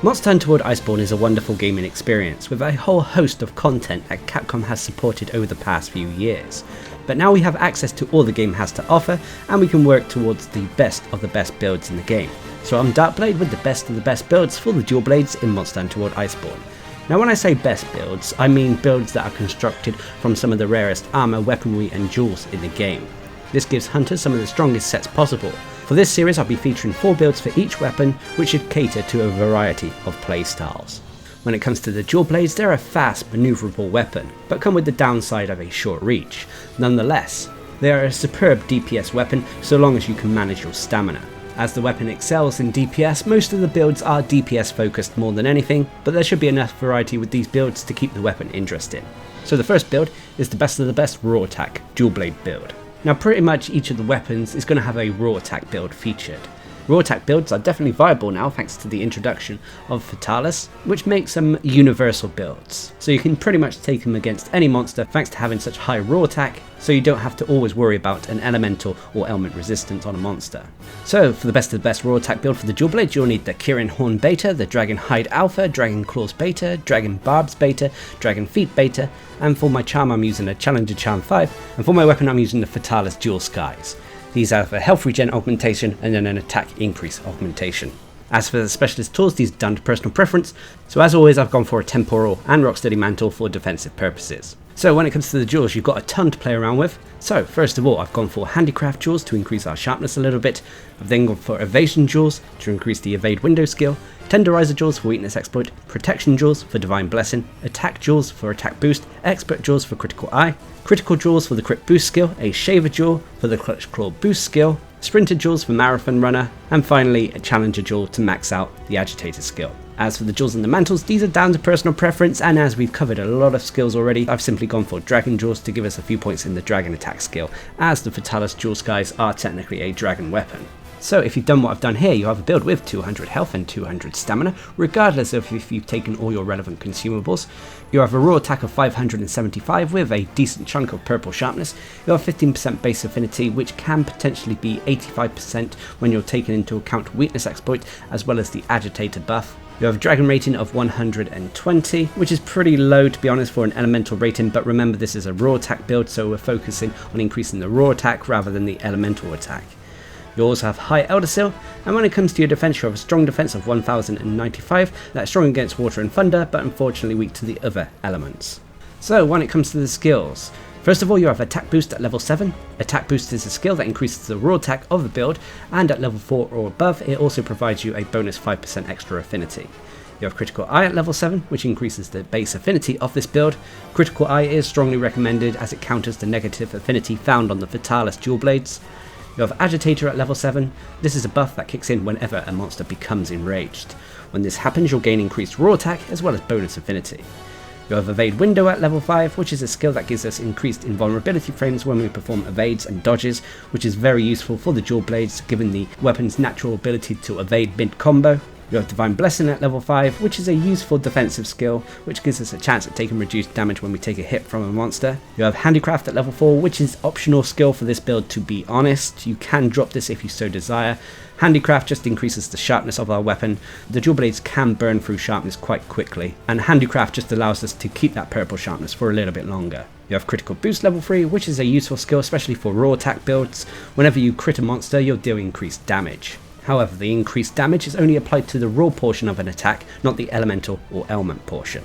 Monster Hunter World Iceborne is a wonderful gaming experience with a whole host of content that Capcom has supported over the past few years. But now we have access to all the game has to offer, and we can work towards the best of the best builds in the game. So I'm Darcblade with the best of the best builds for the dual blades in Monster Hunter World Iceborne. Now when I say best builds, I mean builds that are constructed from some of the rarest armour, weaponry and jewels in the game. This gives hunters some of the strongest sets possible. For this series I'll be featuring 4 builds for each weapon, which should cater to a variety of playstyles. When it comes to the dual blades, they're a fast, manoeuvrable weapon, but come with the downside of a short reach. Nonetheless, they are a superb DPS weapon so long as you can manage your stamina. As the weapon excels in DPS, most of the builds are DPS focused more than anything, but there should be enough variety with these builds to keep the weapon interesting. So the first build is the best of the best raw attack dual blade build. Now pretty much each of the weapons is going to have a raw attack build featured. Raw attack builds are definitely viable now thanks to the introduction of Fatalis, which makes them universal builds. So you can pretty much take them against any monster thanks to having such high raw attack, so you don't have to always worry about an elemental or element resistance on a monster. So for the best of the best raw attack build for the dual blade, you'll need the Kirin Horn Beta, the Dragon Hide Alpha, Dragon Claws Beta, Dragon Barbs Beta, Dragon Feet Beta, and for my charm I'm using a Challenger Charm 5, and for my weapon I'm using the Fatalis Dual Skies. These have a health regen augmentation and then an attack increase augmentation. As for the specialist tools, these are down to personal preference, so as always I've gone for a temporal and rocksteady mantle for defensive purposes. So when it comes to the jewels, you've got a ton to play around with. So first of all, I've gone for handicraft jewels to increase our sharpness a little bit. I've then gone for evasion jewels to increase the evade window skill, tenderizer jewels for weakness exploit, protection jewels for divine blessing, attack jewels for attack boost, expert jewels for critical eye, critical jewels for the crit boost skill, a shaver jewel for the clutch claw boost skill, sprinter jewels for marathon runner, and finally a challenger jewel to max out the agitator skill. As for the jewels and the mantles, these are down to personal preference, and as we've covered a lot of skills already, I've simply gone for dragon jewels to give us a few points in the dragon attack skill, as the Fatalis Dual Skies are technically a dragon weapon. So if you've done what I've done here, you have a build with 200 health and 200 stamina, regardless of if you've taken all your relevant consumables. You have a raw attack of 575 with a decent chunk of purple sharpness. You have 15% base affinity, which can potentially be 85% when you're taking into account weakness exploit as well as the agitator buff. You have a dragon rating of 120, which is pretty low to be honest for an elemental rating, but remember this is a raw attack build, so we're focusing on increasing the raw attack rather than the elemental attack. You also have high Elder Seal, and when it comes to your defense, you have a strong defense of 1095, that's strong against water and thunder, but unfortunately weak to the other elements. So when it comes to the skills, first of all you have attack boost at level 7. Attack boost is a skill that increases the raw attack of the build, and at level 4 or above it also provides you a bonus 5% extra affinity. You have Critical Eye at level 7, which increases the base affinity of this build. Critical Eye is strongly recommended as it counters the negative affinity found on the Fatalis dual blades. You have Agitator at level 7. This is a buff that kicks in whenever a monster becomes enraged. When this happens, you'll gain increased raw attack as well as bonus affinity. You have Evade Window at level 5, which is a skill that gives us increased invulnerability frames when we perform evades and dodges, which is very useful for the dual blades given the weapon's natural ability to evade mid-combo. You have Divine Blessing at level 5, which is a useful defensive skill, which gives us a chance at taking reduced damage when we take a hit from a monster. You have Handicraft at level 4, which is optional skill for this build to be honest. You can drop this if you so desire. Handicraft just increases the sharpness of our weapon. The dual blades can burn through sharpness quite quickly, and Handicraft just allows us to keep that purple sharpness for a little bit longer. You have Critical Boost level 3, which is a useful skill especially for raw attack builds. Whenever you crit a monster, you'll deal increased damage. However, the increased damage is only applied to the raw portion of an attack, not the elemental or element portion.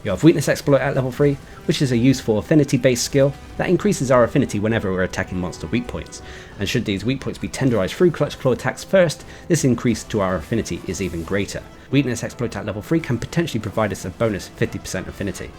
You have Weakness Exploit at level 3, which is a useful affinity based skill that increases our affinity whenever we're attacking monster weak points, and should these weak points be tenderized through clutch claw attacks first, this increase to our affinity is even greater. Weakness Exploit at level 3 can potentially provide us a bonus 50% affinity.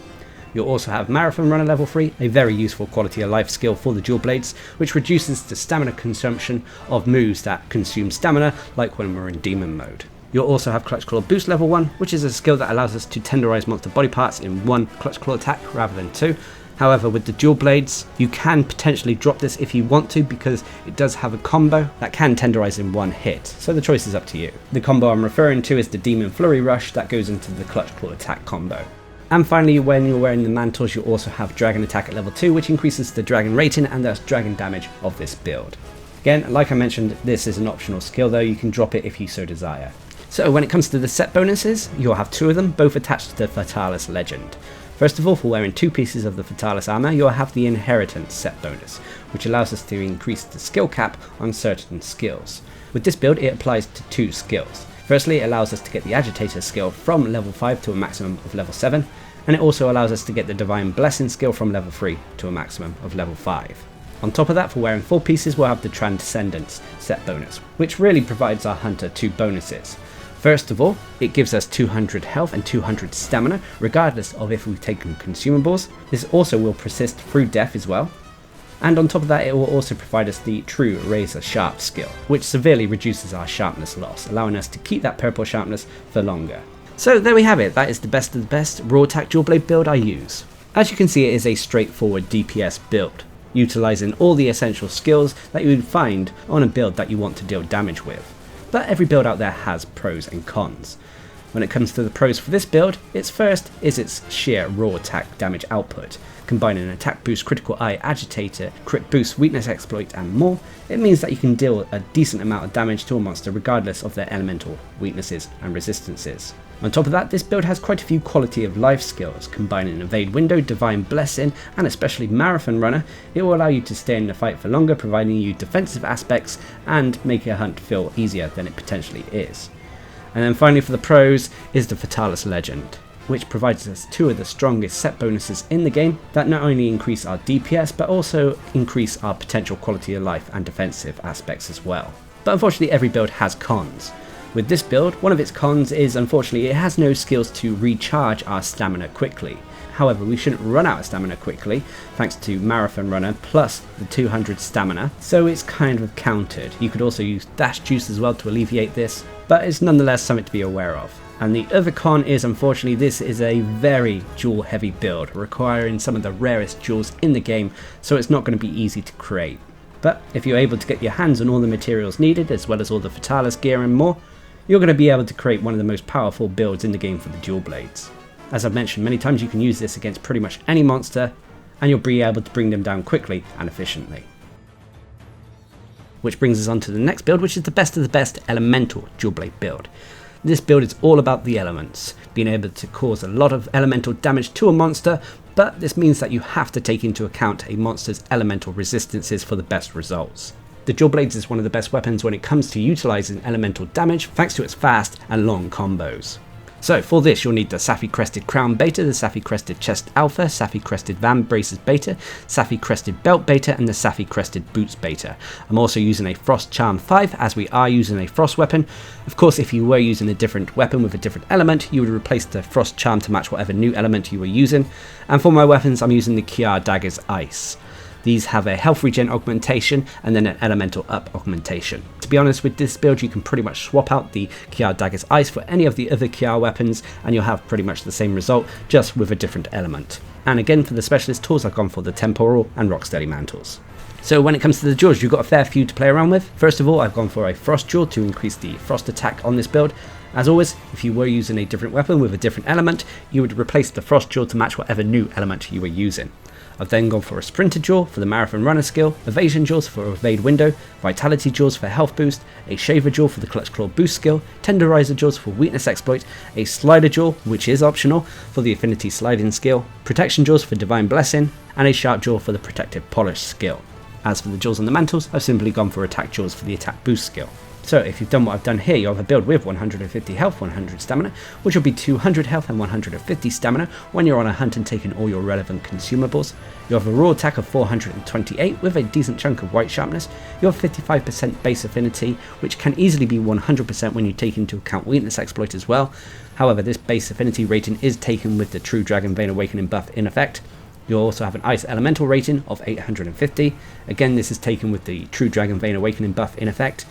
You'll also have Marathon Runner level 3, a very useful quality of life skill for the dual blades, which reduces the stamina consumption of moves that consume stamina, like when we're in demon mode. You'll also have Clutch Claw Boost level 1, which is a skill that allows us to tenderize monster body parts in one Clutch Claw attack rather than 2. However, with the dual blades, you can potentially drop this if you want to because it does have a combo that can tenderize in one hit, so the choice is up to you. The combo I'm referring to is the Demon Flurry Rush that goes into the Clutch Claw attack combo. And finally, when you're wearing the mantles, you also have Dragon Attack at level 2, which increases the dragon rating and thus dragon damage of this build. Again, like I mentioned, this is an optional skill though, you can drop it if you so desire. So when it comes to the set bonuses, you'll have 2 of them, both attached to the Fatalis Legend. First of all, for wearing 2 pieces of the Fatalis armor, you'll have the Inheritance set bonus, which allows us to increase the skill cap on certain skills. With this build, it applies to 2 skills. Firstly, it allows us to get the Agitator skill from level 5 to a maximum of level 7, and it also allows us to get the Divine Blessing skill from level 3 to a maximum of level 5. On top of that, for wearing 4 pieces, we'll have the Transcendence set bonus, which really provides our hunter 2 bonuses. First of all, it gives us 200 health and 200 stamina, regardless of if we've taken consumables. This also will persist through death as well. And on top of that, it will also provide us the True Razor Sharp skill, which severely reduces our sharpness loss, allowing us to keep that purple sharpness for longer. So there we have it, that is the best of the best raw attack dual blade build I use. As you can see, it is a straightforward DPS build, utilising all the essential skills that you would find on a build that you want to deal damage with. But every build out there has pros and cons. When it comes to the pros for this build, its first is its sheer raw attack damage output. Combining an attack boost, critical eye, agitator, crit boost, weakness exploit and more, it means that you can deal a decent amount of damage to a monster regardless of their elemental weaknesses and resistances. On top of that, this build has quite a few quality of life skills. Combining Evade Window, Divine Blessing and especially Marathon Runner, it will allow you to stay in the fight for longer, providing you defensive aspects and make a hunt feel easier than it potentially is. And then finally for the pros is the Fatalis Legend, which provides us 2 of the strongest set bonuses in the game that not only increase our DPS but also increase our potential quality of life and defensive aspects as well. But unfortunately every build has cons. With this build, one of its cons is unfortunately it has no skills to recharge our stamina quickly. However, we shouldn't run out of stamina quickly thanks to Marathon Runner plus the 200 stamina, so it's kind of countered. You could also use Dash Juice as well to alleviate this, but it's nonetheless something to be aware of. And the other con is unfortunately this is a very jewel heavy build, requiring some of the rarest jewels in the game, so it's not going to be easy to create. But if you're able to get your hands on all the materials needed as well as all the Fatalis gear and more, you're going to be able to create one of the most powerful builds in the game for the dual blades. As I've mentioned many times, you can use this against pretty much any monster and you'll be able to bring them down quickly and efficiently. Which brings us on to the next build, which is the best of the best elemental dual blade build. This build is all about the elements, being able to cause a lot of elemental damage to a monster, but this means that you have to take into account a monster's elemental resistances for the best results. The Dual Blades is one of the best weapons when it comes to utilising elemental damage thanks to its fast and long combos. So for this you'll need the Safi Crested Crown Beta, the Safi Crested Chest Alpha, Safi Crested Van Braces Beta, Safi Crested Belt Beta and the Safi Crested Boots Beta. I'm also using a Frost Charm 5 as we are using a Frost weapon. Of course if you were using a different weapon with a different element you would replace the Frost Charm to match whatever new element you were using. And for my weapons I'm using the Kiar Daggers Ice. These have a health regen augmentation and then an elemental up augmentation. To be honest, with this build you can pretty much swap out the Kiar Daggers Ice for any of the other Kiar weapons and you'll have pretty much the same result, just with a different element. And again for the specialist tools I've gone for the Temporal and Rocksteady Mantles. So when it comes to the jewels, you've got a fair few to play around with. First of all, I've gone for a Frost Jewel to increase the frost attack on this build. As always, if you were using a different weapon with a different element, you would replace the Frost Jewel to match whatever new element you were using. I've then gone for a Sprinter Jewel for the Marathon Runner skill, Evasion Jewels for Evade Window, Vitality Jewels for health boost, a Shaver Jewel for the Clutch Claw boost skill, Tenderizer Jewels for weakness exploit, a Slider Jewel, which is optional, for the Affinity Sliding skill, Protection Jewels for Divine Blessing, and a Sharp Jewel for the Protective Polish skill. As for the jewels on the mantles, I've simply gone for Attack Jewels for the Attack Boost skill. So if you've done what I've done here, you'll have a build with 150 health, 100 stamina, which will be 200 health and 150 stamina when you're on a hunt and taking all your relevant consumables. You have a raw attack of 428 with a decent chunk of white sharpness. You have 55% base affinity, which can easily be 100% when you take into account weakness exploit as well. However, this base affinity rating is taken with the True Dragon Vein Awakening buff in effect. You'll also have an Ice Elemental rating of 850. Again, this is taken with the True Dragon Vein Awakening buff in effect.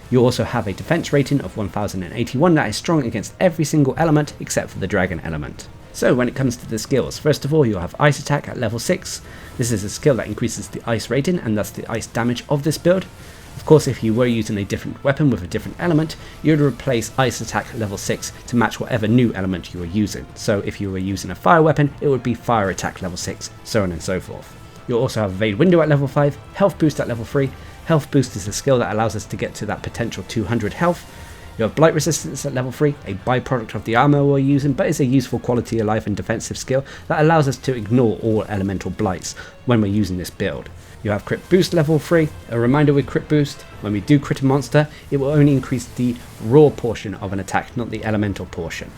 You also have a defense rating of 1081 that is strong against every single element except for the dragon element. So when it comes to the skills, first of all you'll have Ice Attack at level 6. This is a skill that increases the ice rating and thus the ice damage of this build. Of course if you were using a different weapon with a different element, you would replace Ice Attack level 6 to match whatever new element you were using. So if you were using a fire weapon, it would be Fire Attack level 6, so on and so forth. You'll also have Evade Window at level 5, Health Boost at level 3. Health Boost is a skill that allows us to get to that potential 200 health. You have Blight Resistance at level 3, a byproduct of the armor we're using, but is a useful quality of life and defensive skill that allows us to ignore all elemental blights when we're using this build. You have Crit Boost level 3, a reminder with Crit Boost, when we do crit a monster, it will only increase the raw portion of an attack, not the elemental portion.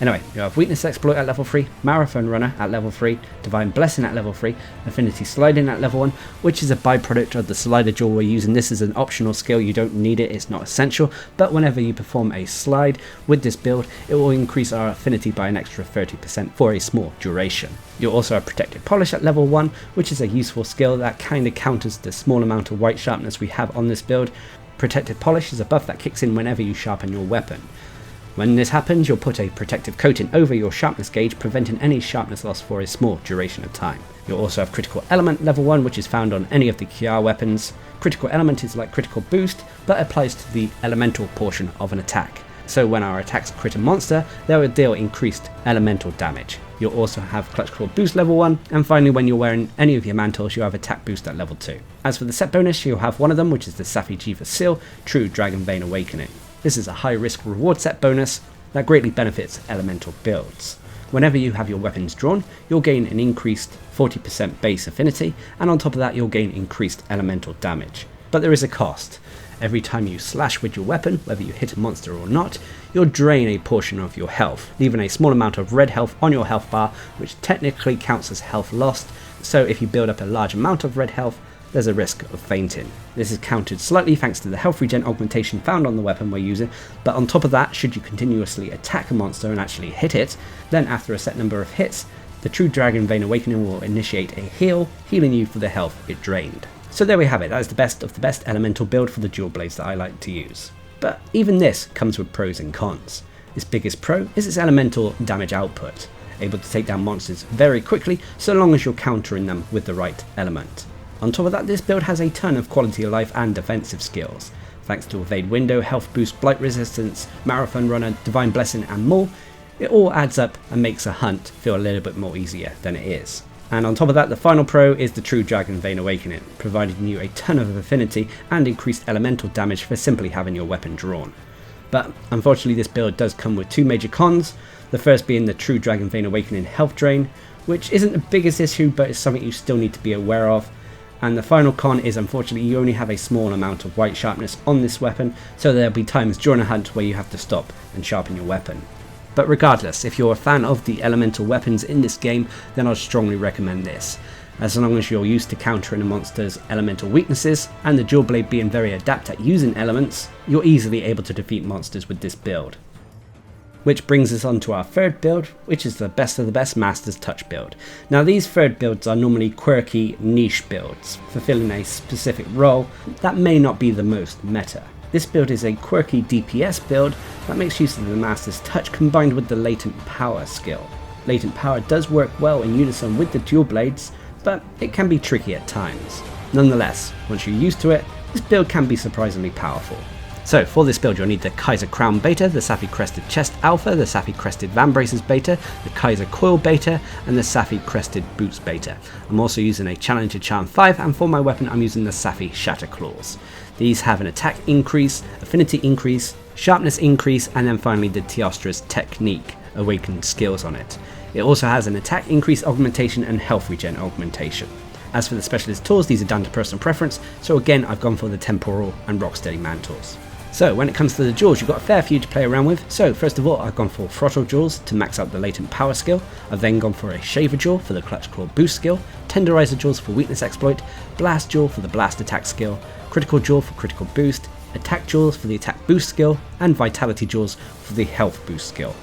Anyway, you have Weakness Exploit at level 3, Marathon Runner at level 3, Divine Blessing at level 3, Affinity Sliding at level 1, which is a byproduct of the slider jewel we're using. This is an optional skill, you don't need it, it's not essential, but whenever you perform a slide with this build, it will increase our affinity by an extra 30% for a small duration. You'll also have Protected Polish at level 1, which is a useful skill that kind of counters the small amount of white sharpness we have on this build. Protected Polish is a buff that kicks in whenever you sharpen your weapon. When this happens, you'll put a protective coating over your sharpness gauge, preventing any sharpness loss for a small duration of time. You'll also have Critical Element level 1, which is found on any of the Kiar weapons. Critical Element is like Critical Boost, but applies to the elemental portion of an attack. So when our attacks crit a monster, they will deal increased elemental damage. You'll also have Clutch Claw Boost level 1, and finally when you're wearing any of your mantles, you'll have Attack Boost at level 2. As for the set bonus, you'll have one of them, which is the Safi Jiva Seal, True Dragon Vein Awakening. This is a high risk reward set bonus that greatly benefits elemental builds. Whenever you have your weapons drawn, you'll gain an increased 40% base affinity, and on top of that you'll gain increased elemental damage. But there is a cost. Every time you slash with your weapon, whether you hit a monster or not, you'll drain a portion of your health, leaving a small amount of red health on your health bar, which technically counts as health lost, so if you build up a large amount of red health, there's a risk of fainting. This is countered slightly thanks to the health regen augmentation found on the weapon we're using, but on top of that, should you continuously attack a monster and actually hit it, then after a set number of hits, the True Dragon Vein Awakening will initiate a heal, healing you for the health it drained. So there we have it, that is the best of the best elemental build for the dual blades that I like to use. But even this comes with pros and cons. Its biggest pro is its elemental damage output, able to take down monsters very quickly so long as you're countering them with the right element. On top of that, this build has a ton of quality of life and defensive skills. Thanks to Evade Window, Health Boost, Blight Resistance, Marathon Runner, Divine Blessing and more, it all adds up and makes a hunt feel a little bit more easier than it is. And on top of that, the final pro is the True Dragon Vein Awakening, providing you a ton of affinity and increased elemental damage for simply having your weapon drawn. But unfortunately this build does come with two major cons, the first being the True Dragon Vein Awakening health drain, which isn't the biggest issue but it's something you still need to be aware of. And the final con is unfortunately you only have a small amount of white sharpness on this weapon, so there'll be times during a hunt where you have to stop and sharpen your weapon. But regardless, if you're a fan of the elemental weapons in this game, then I'd strongly recommend this. As long as you're used to countering a monster's elemental weaknesses, and the dual blade being very adept at using elements, you're easily able to defeat monsters with this build. Which brings us on to our third build, which is the best of the best Master's Touch build. Now these third builds are normally quirky niche builds, fulfilling a specific role that may not be the most meta. This build is a quirky DPS build that makes use of the Master's Touch combined with the Latent Power skill. Latent Power does work well in unison with the dual blades, but it can be tricky at times. Nonetheless, once you're used to it, this build can be surprisingly powerful. So for this build you'll need the Kaiser Crown Beta, the Safi Crested Chest Alpha, the Safi Crested Vambraces Beta, the Kaiser Coil Beta, and the Safi Crested Boots Beta. I'm also using a Challenger Charm 5, and for my weapon I'm using the Safi Shatter Claws. These have an attack increase, affinity increase, sharpness increase, and then finally the Teostra's Technique awakened skills on it. It also has an attack increase augmentation and health regen augmentation. As for the specialist tools, these are down to personal preference, so again I've gone for the Temporal and Rocksteady Mantles. So when it comes to the jewels, you've got a fair few to play around with. So first of all, I've gone for Throttle Jewels to max out the Latent Power skill. I've then gone for a Shaver Jewel for the Clutch Claw Boost skill, Tenderizer Jewels for Weakness Exploit, Blast Jewel for the Blast Attack skill, Critical Jewel for Critical Boost, Attack Jewels for the Attack Boost skill, and Vitality Jewels for the Health Boost skill.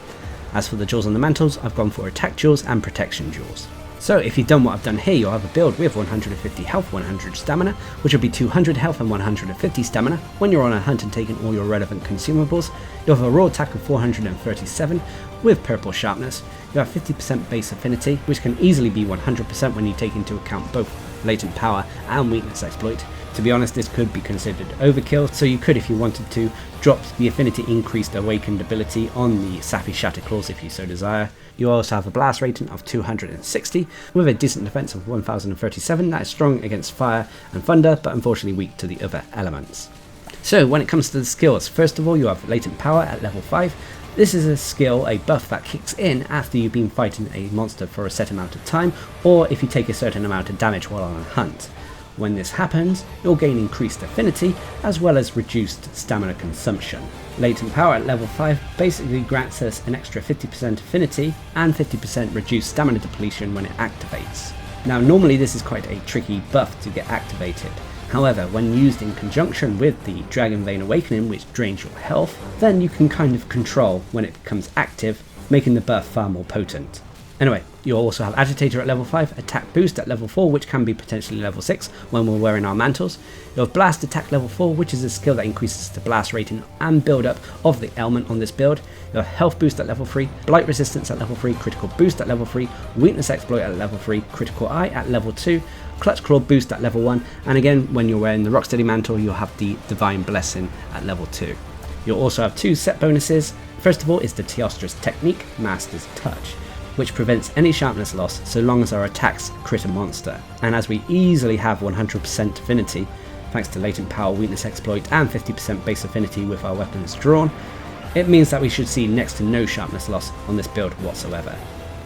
As for the jewels on the mantles, I've gone for Attack Jewels and Protection Jewels. So if you've done what I've done here, you'll have a build with 150 health, 100 stamina, which will be 200 health and 150 stamina. When you're on a hunt and taking all your relevant consumables, you'll have a raw attack of 437 with purple sharpness. You have 50% base affinity, which can easily be 100% when you take into account both latent power and weakness exploit. To be honest, this could be considered overkill, so you could, if you wanted to, drop the affinity increased awakened ability on the Safi Shatter Claws if you so desire. You also have a blast rating of 260 with a decent defense of 1037 that is strong against fire and thunder, but unfortunately weak to the other elements. So when it comes to the skills, first of all you have Latent Power at level 5. This is a skill, a buff that kicks in after you've been fighting a monster for a set amount of time, or if you take a certain amount of damage while on a hunt. When this happens, you'll gain increased affinity as well as reduced stamina consumption. Latent Power at level 5 basically grants us an extra 50% affinity and 50% reduced stamina depletion when it activates. Now normally this is quite a tricky buff to get activated. However, when used in conjunction with the Dragon Vein Awakening, which drains your health, then you can kind of control when it becomes active, making the buff far more potent. Anyway, you'll also have Agitator at level 5, Attack Boost at level 4, which can be potentially level 6 when we're wearing our mantles. You'll have Blast Attack level 4, which is a skill that increases the blast rating and build up of the element on this build. You'll have Health Boost at level 3, Blight Resistance at level 3, Critical Boost at level 3, Weakness Exploit at level 3, Critical Eye at level 2, Clutch Claw Boost at level 1, and again when you're wearing the Rocksteady Mantle you'll have the Divine Blessing at level 2. You'll also have 2 set bonuses. First of all is the Teostra's Technique, Master's Touch, which prevents any sharpness loss so long as our attacks crit a monster. And as we easily have 100% affinity, thanks to Latent Power, Weakness Exploit and 50% base affinity with our weapons drawn, it means that we should see next to no sharpness loss on this build whatsoever.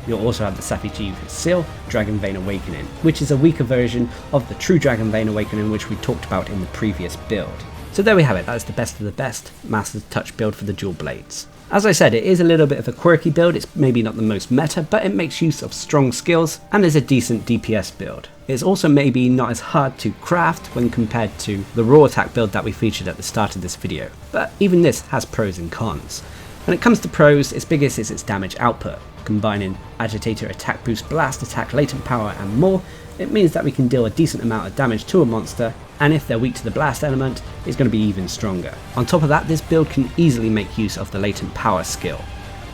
You'll also have the Safi'jiiv Seal, Dragon Vein Awakening, which is a weaker version of the true Dragon Vein Awakening which we talked about in the previous build. So there we have it, that is the best of the best Master's Touch build for the dual blades. As I said, it is a little bit of a quirky build, it's maybe not the most meta, but it makes use of strong skills and is a decent DPS build. It's also maybe not as hard to craft when compared to the raw attack build that we featured at the start of this video, but even this has pros and cons. When it comes to pros, its biggest is its damage output. Combining Agitator, Attack Boost, Blast Attack, Latent Power and more, it means that we can deal a decent amount of damage to a monster, and if they're weak to the blast element, it's going to be even stronger. On top of that, this build can easily make use of the Latent Power skill.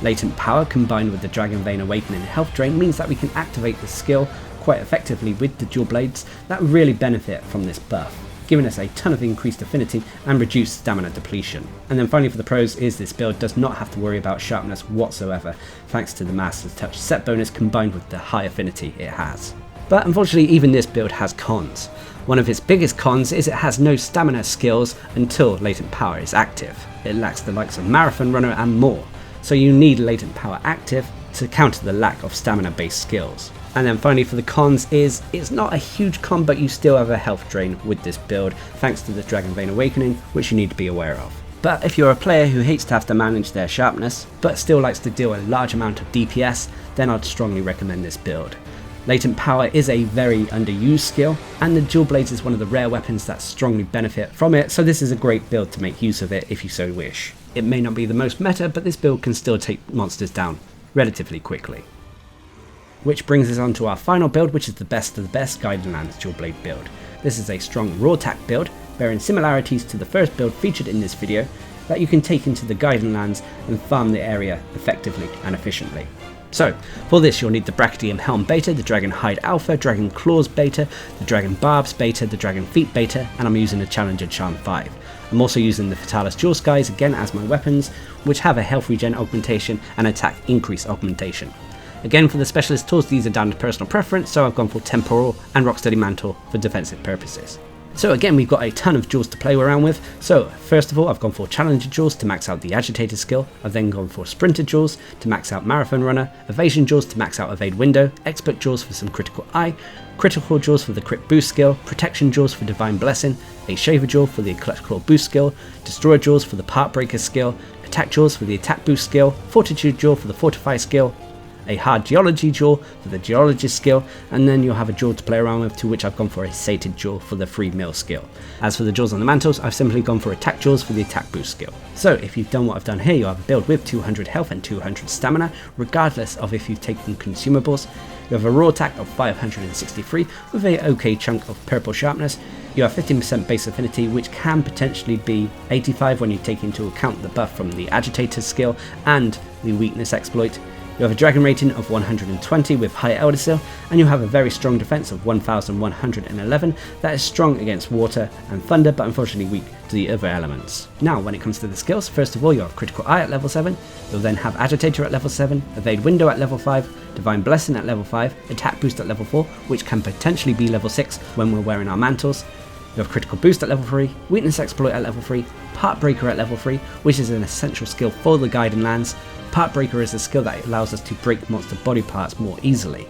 Latent Power combined with the Dragon Vein Awakening Health Drain means that we can activate the skill quite effectively with the dual blades that really benefit from this buff, giving us a ton of increased affinity and reduced stamina depletion. And then finally for the pros is this build does not have to worry about sharpness whatsoever, thanks to the Master's Touch set bonus combined with the high affinity it has. But unfortunately even this build has cons. One of its biggest cons is it has no stamina skills until Latent Power is active. It lacks the likes of Marathon Runner and more, so you need Latent Power active to counter the lack of stamina based skills. And then finally for the cons is, it's not a huge con but you still have a health drain with this build thanks to the Dragon Vein Awakening, which you need to be aware of. But if you're a player who hates to have to manage their sharpness, but still likes to deal a large amount of DPS, then I'd strongly recommend this build. Latent Power is a very underused skill, and the Dual Blades is one of the rare weapons that strongly benefit from it, so this is a great build to make use of it if you so wish. It may not be the most meta, but this build can still take monsters down relatively quickly. Which brings us on to our final build, which is the best of the best Guiding Lands Dual Blade build. This is a strong raw attack build, bearing similarities to the first build featured in this video, that you can take into the Guiding Lands and farm the area effectively and efficiently. So, for this you'll need the Brachydium Helm Beta, the Dragon Hide Alpha, Dragon Claws Beta, the Dragon Barbs Beta, the Dragon Feet Beta, and I'm using the Challenger Charm 5. I'm also using the Fatalis Jewel Skies again as my weapons, which have a health regen augmentation and attack increase augmentation. Again for the specialist tools, these are down to personal preference, so I've gone for Temporal and Rocksteady Mantle for defensive purposes. So again, we've got a ton of jewels to play around with. So first of all, I've gone for Challenger jewels to max out the Agitator skill. I've then gone for Sprinter jewels to max out Marathon Runner, Evasion jewels to max out Evade Window, Expert jewels for some Critical Eye, Critical jewels for the Crit Boost skill, Protection jewels for Divine Blessing, a Shaver jewel for the Clutch Claw Boost skill, Destroyer jewels for the Part Breaker skill, Attack jewels for the Attack Boost skill, Fortitude jewel for the Fortify skill, a Hard Geology jewel for the Geologist skill, and then you'll have a jewel to play around with, to which I've gone for a Sated jewel for the Free Mill skill. As for the jewels on the mantles, I've simply gone for Attack jewels for the Attack Boost skill. So if you've done what I've done here, you have a build with 200 health and 200 stamina, regardless of if you've taken consumables. You have a raw attack of 563 with a okay chunk of purple sharpness. You have 15% base affinity, which can potentially be 85 when you take into account the buff from the Agitator skill and the weakness exploit. You have a dragon rating of 120 with high Elder Seal, and you have a very strong defense of 1111 that is strong against water and thunder, but unfortunately weak to the other elements. Now when it comes to the skills, first of all you have Critical Eye at level 7, you'll then have Agitator at level 7, Evade Window at level 5, Divine Blessing at level 5, Attack Boost at level 4, which can potentially be level 6 when we're wearing our mantles. You have Critical Boost at level 3, Weakness Exploit at level 3, Part Breaker at level 3, which is an essential skill for the Guiding Lands. Part Breaker is a skill that allows us to break monster body parts more easily.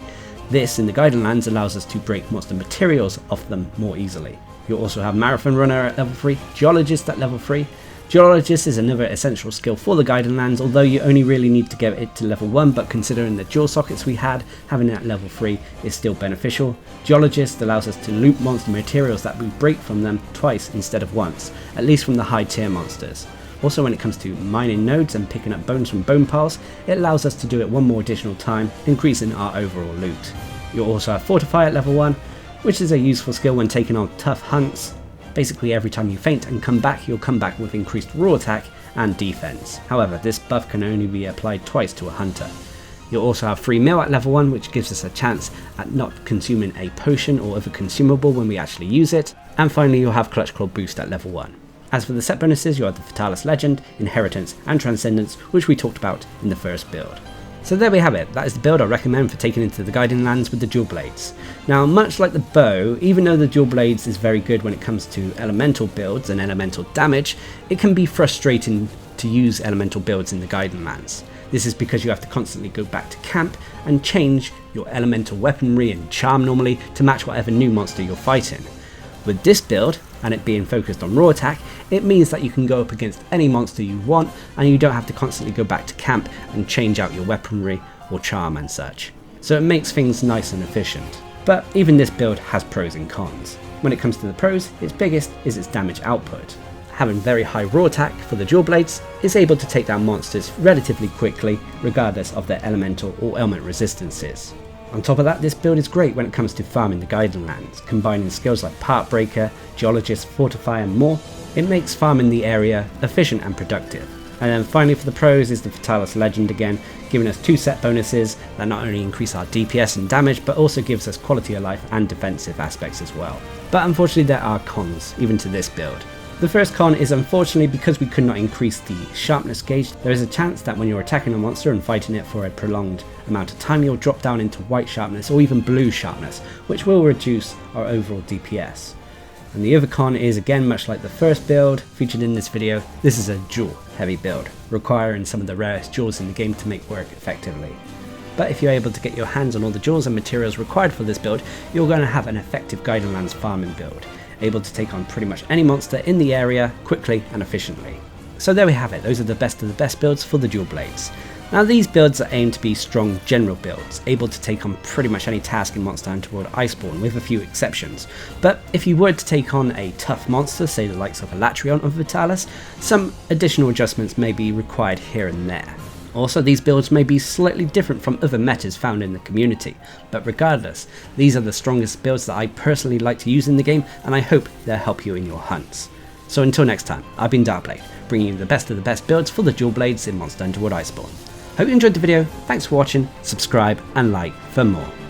This, in the Guiding Lands, allows us to break monster materials off them more easily. You also have Marathon Runner at level 3, Geologist at level 3. Geologist is another essential skill for the Guiding Lands, although you only really need to get it to level 1, but considering the dual sockets we had, having it at level 3 is still beneficial. Geologist allows us to loot monster materials that we break from them twice instead of once, at least from the high tier monsters. Also, when it comes to mining nodes and picking up bones from bone piles, it allows us to do it one more additional time, increasing our overall loot. You'll also have Fortify at level 1, which is a useful skill when taking on tough hunts. Basically, every time you faint and come back, you'll come back with increased raw attack and defense. However, this buff can only be applied twice to a hunter. You'll also have Free Meal at level 1, which gives us a chance at not consuming a potion or other consumable when we actually use it. And finally, you'll have Clutch Claw Boost at level 1. As for the set bonuses, you have the Fatalis Legend, Inheritance and Transcendence, which we talked about in the first build. So there we have it, that is the build I recommend for taking into the Guiding Lands with the dual blades. Now, much like the bow, even though the dual blades is very good when it comes to elemental builds and elemental damage, it can be frustrating to use elemental builds in the Guiding Lands. This is because you have to constantly go back to camp and change your elemental weaponry and charm normally to match whatever new monster you're fighting. With this build, and it being focused on raw attack, it means that you can go up against any monster you want and you don't have to constantly go back to camp and change out your weaponry or charm and such. So it makes things nice and efficient. But even this build has pros and cons. When it comes to the pros, its biggest is its damage output. Having very high raw attack for the dual blades is able to take down monsters relatively quickly regardless of their elemental or element resistances. On top of that, this build is great when it comes to farming the Guiding Lands, combining skills like Part Breaker, Geologist, Fortify and more. It makes farming the area efficient and productive. And then finally for the pros is the Fatalis Legend again, giving us 2 set bonuses that not only increase our DPS and damage, but also gives us quality of life and defensive aspects as well. But unfortunately there are cons, even to this build. The first con is unfortunately because we could not increase the sharpness gauge, there is a chance that when you're attacking a monster and fighting it for a prolonged amount of time, you'll drop down into white sharpness or even blue sharpness, which will reduce our overall DPS. And the other con is, again, much like the first build featured in this video, this is a jewel heavy build, requiring some of the rarest jewels in the game to make work effectively. But if you're able to get your hands on all the jewels and materials required for this build, you're going to have an effective Guiding Lands farming build, able to take on pretty much any monster in the area quickly and efficiently. So there we have it, those are the best of the best builds for the dual blades. Now these builds are aimed to be strong general builds, able to take on pretty much any task in Monster Hunter World Iceborne with a few exceptions. But if you were to take on a tough monster, say the likes of Elatrion or Vitalis, some additional adjustments may be required here and there. Also, these builds may be slightly different from other metas found in the community, but regardless, these are the strongest builds that I personally like to use in the game, and I hope they'll help you in your hunts. So until next time, I've been Darcblade, bringing you the best of the best builds for the dual blades in Monster Hunter World Iceborne. Hope you enjoyed the video, thanks for watching, subscribe and like for more.